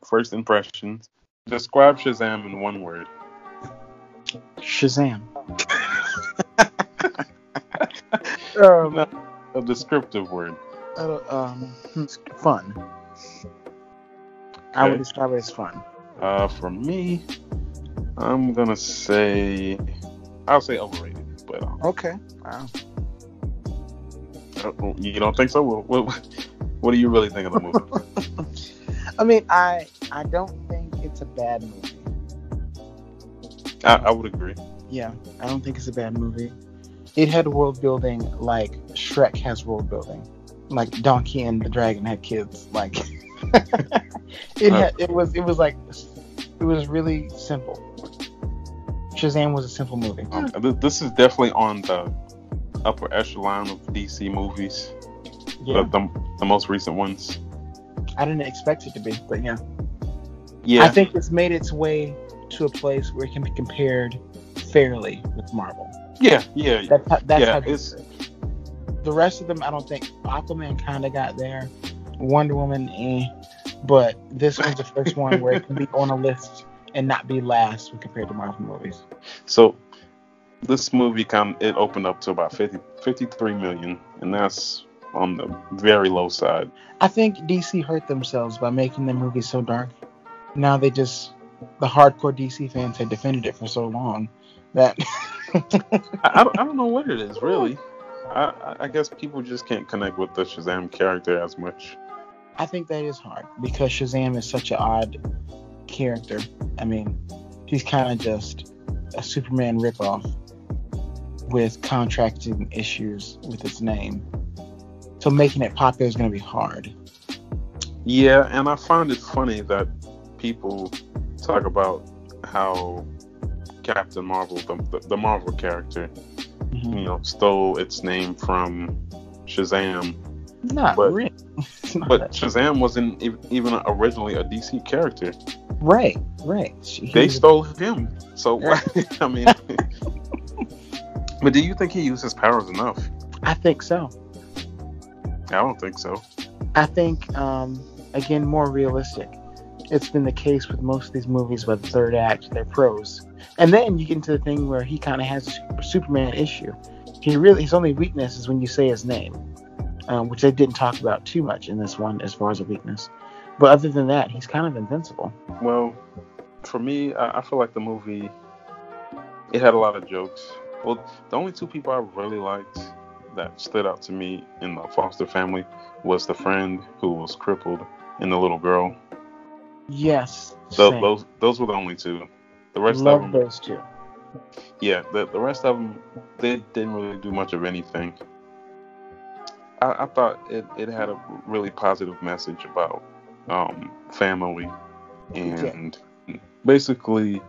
first impressions. Describe Shazam in one word. Shazam. Not a descriptive word. Fun. I would describe it as fun. For me, I'm gonna say, I'll say overrated. But okay. Wow. You don't think so? What do you really think of the movie? I mean, I don't think it's a bad movie. I would agree. Yeah, I don't think it's a bad movie. It had world building like Shrek has world building, like Donkey and the Dragon had kids. Like it was really simple. Shazam was a simple movie. This is definitely on the upper echelon of DC movies. Yeah. The most recent ones. I didn't expect it to be, but yeah. Yeah. I think it's made its way to a place where it can be compared fairly with Marvel. Yeah. That's how it's. The rest of them, I don't think. Aquaman kind of got there. Wonder Woman, but this one's the first one where it can be on a list and not be last when compared to Marvel movies. So this movie it opened up to about 53 million, and that's on the very low side. I think DC hurt themselves by making the movie so dark. Now the hardcore DC fans had defended it for so long that I don't know what it is really. I guess people just can't connect with the Shazam character as much. I think that is hard because Shazam is such an odd character. I mean, he's kind of just a Superman ripoff with contracting issues with his name. So making it popular is going to be hard. Yeah, and I find it funny that people talk about how Captain Marvel, the Marvel character, stole its name from Shazam. Not really. But Shazam wasn't even originally a DC character. Right. They stole him. So, I mean... But do you think he used his powers enough? I think so. I don't think so. I think, again, more realistic. It's been the case with most of these movies by the third act. They're pros. And then you get into the thing where he kind of has a Superman issue. His only weakness is when you say his name, which they didn't talk about too much in this one as far as a weakness. But other than that, he's kind of invincible. Well, for me, I feel like the movie, it had a lot of jokes. Well, the only two people I really liked that stood out to me in the Foster family was the friend who was crippled and the little girl. Yes. Those were the only two. The rest Love of them, those two. Yeah, the rest of them, they didn't really do much of anything. I thought it had a really positive message about family and basically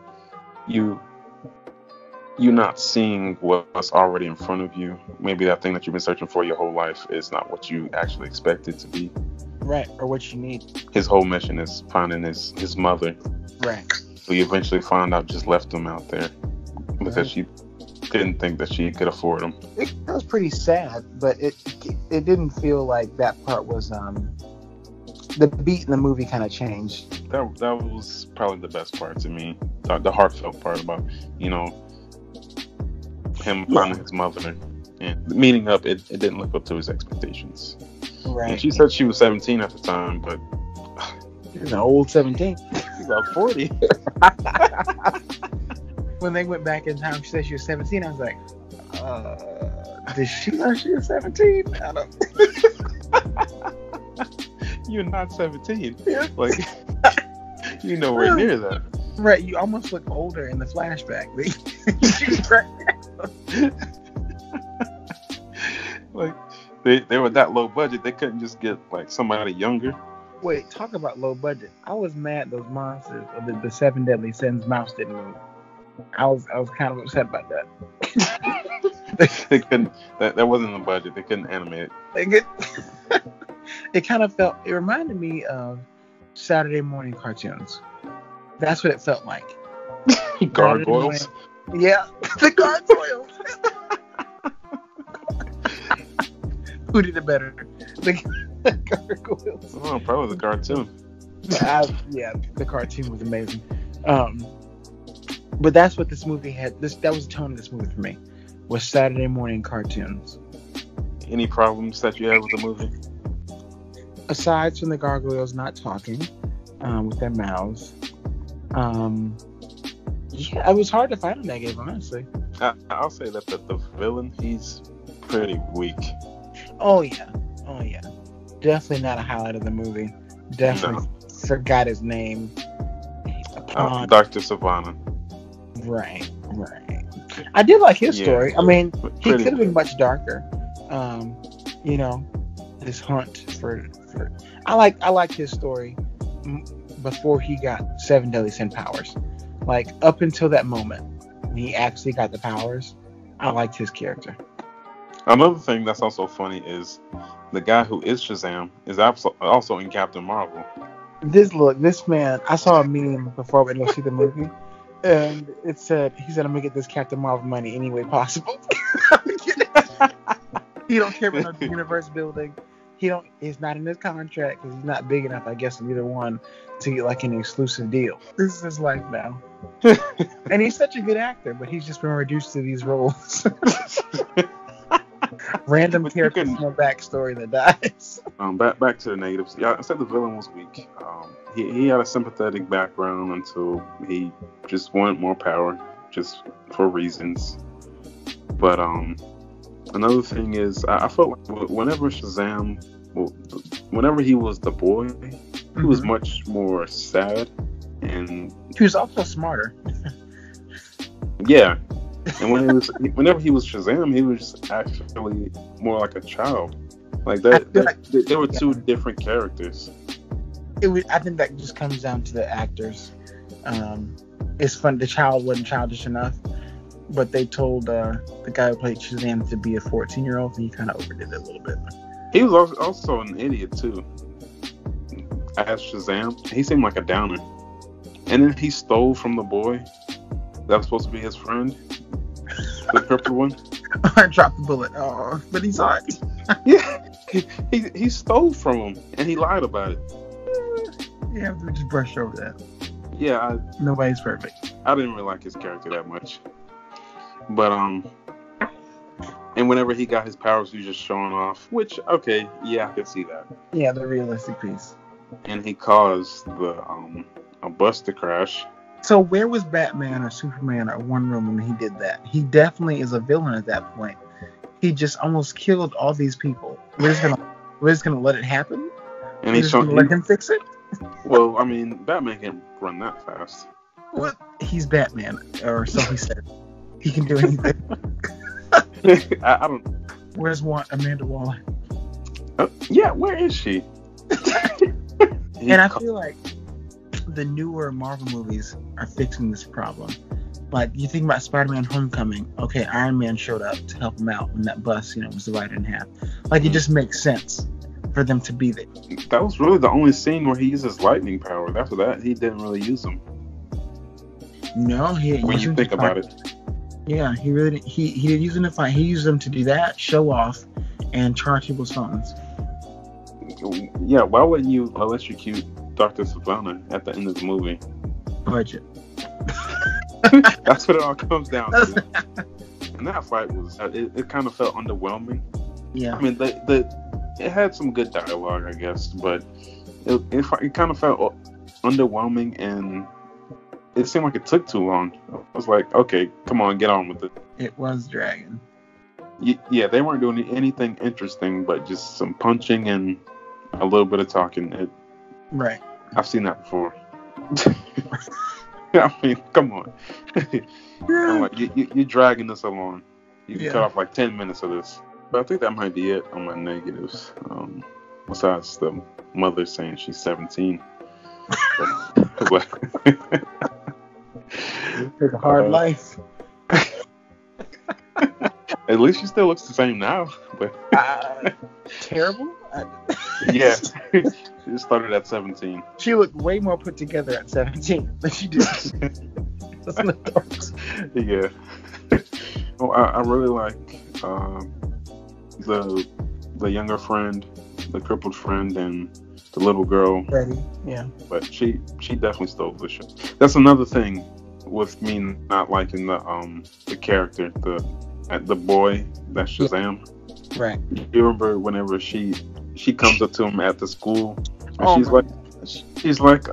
you're not seeing what's already in front of you. Maybe that thing that you've been searching for your whole life is not what you actually expect it to be. Right, or what you need. His whole mission is finding his mother. Right. So you eventually found out just left him out there because she didn't think that she could afford him. It was pretty sad, but it didn't feel like that part was the beat in the movie kind of changed. That was probably the best part to me. The heartfelt part about, him finding his mother and meeting up. It didn't live up to his expectations. Right. And she said she was 17 at the time, but she's an old 17. She's about 40. When they went back in time, she said she was 17. I was like, did she know she was 17? I don't. You're not 17. Like, you're nowhere near that. Right, you almost look older in the flashback. Like, they were that low budget, they couldn't just get like somebody younger. Wait, talk about low budget. I was mad those monsters, the 7 Deadly Sins mouse didn't move. I was kind of upset about that. They couldn't. That wasn't in the budget. They couldn't animate it. It kind of felt. It reminded me of Saturday morning cartoons. That's what it felt like. Gargoyles. Yeah, the gargoyles. Who did it better? The gargoyles. Oh, probably the cartoon. Yeah, the cartoon was amazing. But that's what this movie had. That was the tone of this movie for me. Was Saturday morning cartoons. Any problems that you had with the movie? Aside from the gargoyles not talking with their mouths, yeah, it was hard to find a negative, honestly. I'll say that the villain, he's pretty weak. Oh yeah, definitely not a highlight of the movie. Definitely forgot his name. Dr. Savannah. Right. I did like his story. I mean, he could have been much darker. This hunt for. I like his story before he got 7 Deadly Sin powers. Like up until that moment, when he actually got the powers, I liked his character. Another thing that's also funny is the guy who is Shazam is also in Captain Marvel. This man, I saw a meme before I went to go see the movie, and he said, I'm gonna get this Captain Marvel money any way possible. He don't care about the universe building. He's not in his contract because he's not big enough, I guess, in either one to get like an exclusive deal. This is his life now. And he's such a good actor, but he's just been reduced to these roles. Random characters with no backstory that dies. Back to the negatives. Yeah, I said the villain was weak. He had a sympathetic background until he just wanted more power, just for reasons. But another thing is, I felt like whenever he was the boy, he was much more sad, and he was also smarter. Yeah. And whenever he was Shazam, he was actually more like a child. Like that, there were two different characters. I think that just comes down to the actors. It's fun. The child wasn't childish enough, but they told the guy who played Shazam to be a 14-year-old, and he kind of overdid it a little bit. He was also an idiot too. As Shazam, he seemed like a downer, and then he stole from the boy that was supposed to be his friend. The purple one. I dropped the bullet. Oh, but he's hot. Yeah, he stole from him and he lied about it. Yeah, we just brushed over that. Yeah, nobody's perfect. I didn't really like his character that much, but and whenever he got his powers, he was just showing off. Which, okay, yeah, I could see that. Yeah, the realistic piece. And he caused a bus to crash. So where was Batman or Superman or Wonder Woman when he did that? He definitely is a villain at that point. He just almost killed all these people. We're just gonna let it happen? And he's gonna let him fix it? Well, I mean, Batman can't run that fast. What? He's Batman, or so he said. He can do anything. I don't. Where's Amanda Waller? Yeah, where is she? And I feel like the newer Marvel movies are fixing this problem. Like, you think about Spider-Man Homecoming. Okay, Iron Man showed up to help him out when that bus, was divided in half. Like, it just makes sense for them to be there. That was really the only scene where he uses lightning powers. After that, he didn't really use them. No, when you think about it. Yeah, he really didn't. He didn't use them to fight. He used them to do that, show off, and charge people's phones. Yeah, why wouldn't you electrocute Dr. Savannah at the end of the movie? Budget. That's what it all comes down to. And that fight was, it kind of felt underwhelming. Yeah. I mean, it had some good dialogue, I guess, but it kind of felt underwhelming, and it seemed like it took too long. I was like, okay, come on, get on with it. It was dragging. Yeah, they weren't doing anything interesting, but just some punching and a little bit of talking. Right. I've seen that before. I mean, come on. I'm like, you're dragging this along. You can cut off like 10 minutes of this. But I think that might be it on my negatives. Besides the mother saying she's 17. It's a hard life. At least she still looks the same now. But terrible? Yeah. She started at 17. She looked way more put together at 17 than she did. That's an adult. Yeah. Oh, I really like the younger friend, the crippled friend, and the little girl. Ready? Yeah. But she definitely stole the show. That's another thing with me not liking the character, the boy, that's Shazam. Yeah. Right. You remember whenever she comes up to him at the school and Oh, she's like,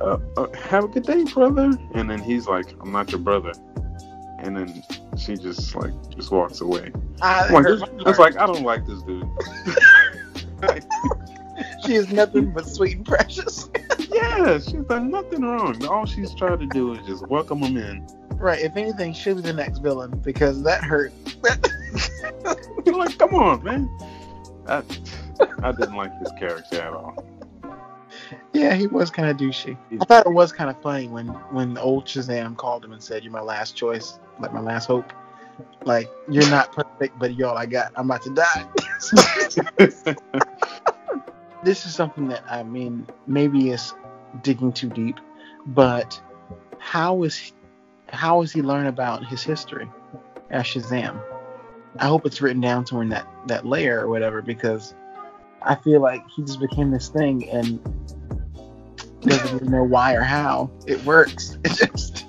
have a good day, brother. And then he's like, I'm not your brother. And then she just walks away. It's like, I don't like this dude. She is nothing but sweet and precious. Yeah, she's done nothing wrong. All she's trying to do is just welcome him in. Right. If anything, she'll be the next villain because that hurt. You're like, come on, man. I didn't like this character at all. Yeah, he was kind of douchey. I thought it was kind of funny when the old Shazam called him and said, "You're my last choice, like my last hope. Like, you're not perfect, but you're all I got. I'm about to die." This is something that, I mean, maybe is digging too deep, but how is he learn about his history as Shazam? I hope it's written down somewhere in that layer or whatever, because I feel like he just became this thing and doesn't even know why or how it works. It just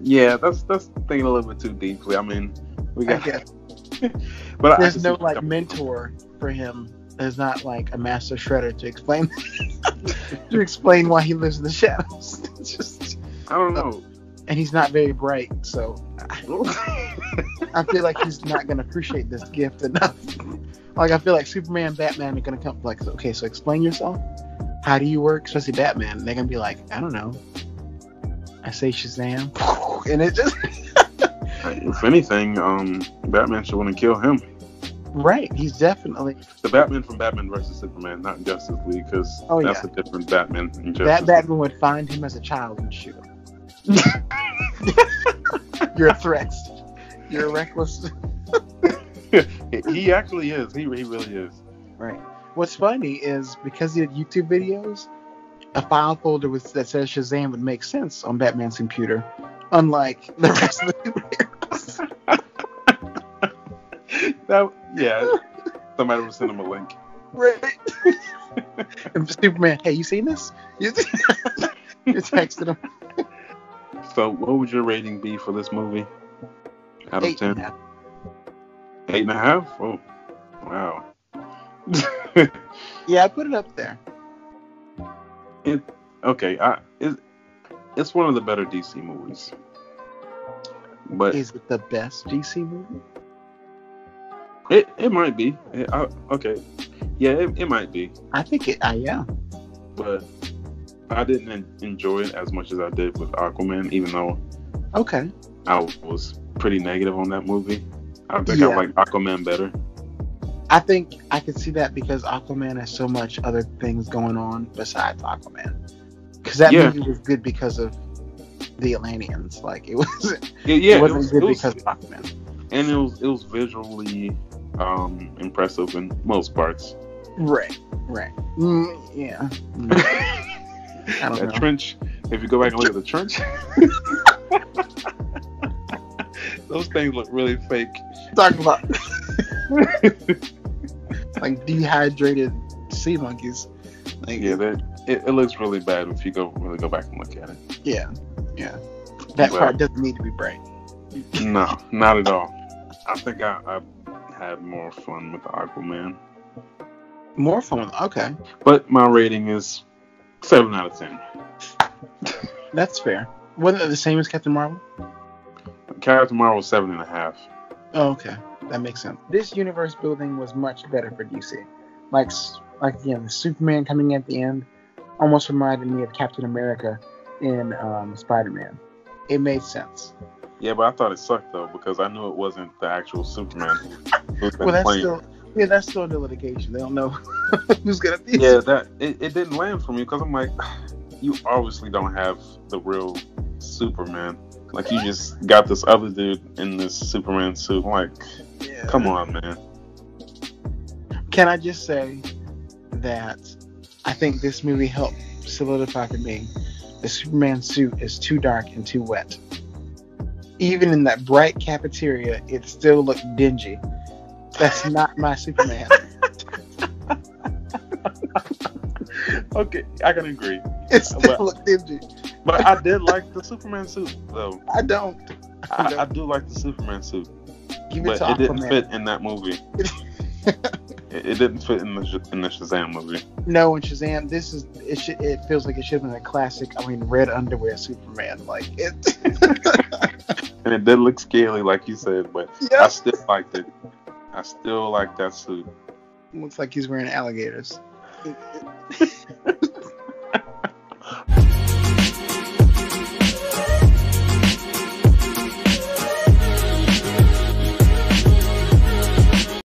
yeah, that's thinking a little bit too deeply. I mean, we got. I guess. But there's no like mentor for him. There's not like a master shredder to explain why he lives in the shadows. It's just, I don't know. And he's not very bright, so I feel like he's not gonna appreciate this gift enough. Like, I feel like Superman and Batman are gonna come like, okay, so explain yourself. How do you work? Especially Batman. They're gonna be like, I don't know. I say Shazam, and it just. If anything, Batman should want to kill him. Right, he's definitely the Batman from Batman versus Superman, not Justice League, because that's a different Batman. In Justice that Batman would find him as a child and shoot him. You're a threat. You're reckless. He actually is. He really is. Right. What's funny is because he had YouTube videos, a file folder that says Shazam would make sense on Batman's computer, unlike the rest of the superheroes. Somebody will send him a link. Right. And Superman, hey, you seen this? You texted him. So, what would your rating be for this movie? Out of 10? 8.5? Oh, wow. Yeah, I put it up there. It's one of the better DC movies. But is it the best DC movie? It might be. Okay. Yeah, it might be. I think it. Yeah. But I didn't enjoy it as much as I did with Aquaman, even though. Okay. I was pretty negative on that movie. I think I like Aquaman better. I think I could see that because Aquaman has so much other things going on besides Aquaman. Because that movie was good because of the Atlanteans. Like, it wasn't. It wasn't good because of Aquaman. And it was visually impressive in most parts. Right. Yeah. I don't know. Trench. If you go back and look at the trench, those things look really fake. Talking about like dehydrated sea monkeys. Like, it looks really bad if you really go back and look at it. Yeah. That part doesn't need to be bright. No, not at all. I think I had more fun with Aquaman. More fun? Okay. But my rating is 7 out of 10. That's fair. Wasn't it the same as Captain Marvel? Captain Marvel 7.5. Oh, okay. That makes sense. This universe building was much better for DC. Like again, the Superman coming at the end almost reminded me of Captain America in Spider-Man. It made sense. Yeah, but I thought it sucked though because I knew it wasn't the actual Superman who's been that's playing. that's still in the litigation. They don't know who's gonna be. Yeah, it didn't land for me because I'm like, you obviously don't have the real Superman. Like, you just got this other dude in this Superman suit. Like, come on, man. Can I just say that I think this movie helped solidify for me the Superman suit is too dark and too wet. Even in that bright cafeteria, it still looked dingy. That's not my Superman. Okay, I can agree. It still looked dingy. But I did like the Superman suit, though. I don't. I do like the Superman suit. Give it But to it didn't Aquaman. fit in that movie. It didn't fit in the Shazam movie. No, in Shazam, it feels like it should have been a classic. I mean, red underwear Superman, like it. And it did look scaly, like you said, but Yep. I still liked it. I still like that suit. Looks like he's wearing alligators.